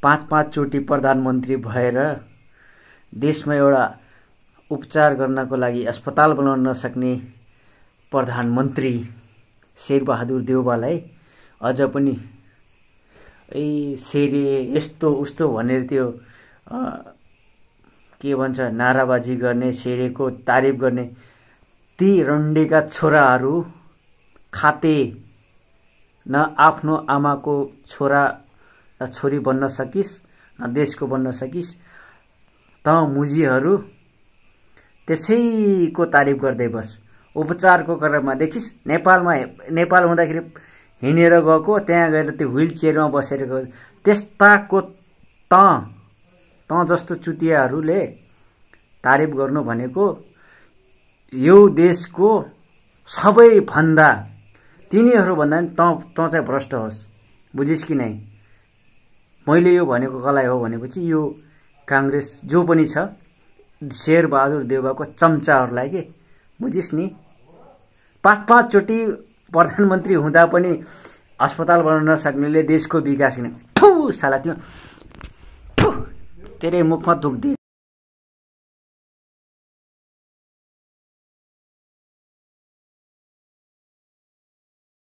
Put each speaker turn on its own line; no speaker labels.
5-5 चोटि प्रधानमन्त्री भएर देशमा एउटा उपचार गर्नको लागि अस्पताल बनाउन नसक्ने प्रधानमन्त्री शेरबहादुर देउवालाई अझ पनि शेरे यस्तो उस्तो भनेर त्यो के भन्छ नाराबाजी गर्ने, शेरेको तारिफ गर्ने ती रण्डेका छोराहरू खाते न आफ्नो आमाको छोरा र छोरी बन्न सकिस् न देशको बन्न सकिस्, त मुजीहरू त्यसैको तारिफ गर्दै बस। उपचारको क्रममा देखिस् नेपाल हुँदाखेरि हिँडेर गएको, त्यहाँ गएर त्यो व्हील चेयरमा बसेर गयो। त्यस्ताको त जस्तो चुतियाहरूले तारिफ गर्नु भनेको यो देशको सबैभन्दा तिनीहरूभन्दा नि त चाहिँ भ्रष्ट होस्, बुझिस् कि नै? मैले यो भनेको कसलाई हो भनेपछि यो कांग्रेस जो पनि छ शेरबहादुर देउवाको चम्चाहरूलाई के, बुझिस् नि? 5-5 चोटि प्रधानमन्त्री हुँदा पनि अस्पताल बनाउन नसक्नेले देशको विकास गर्ने। ठु साला त्यो तेरे मुखमा थुक्दिए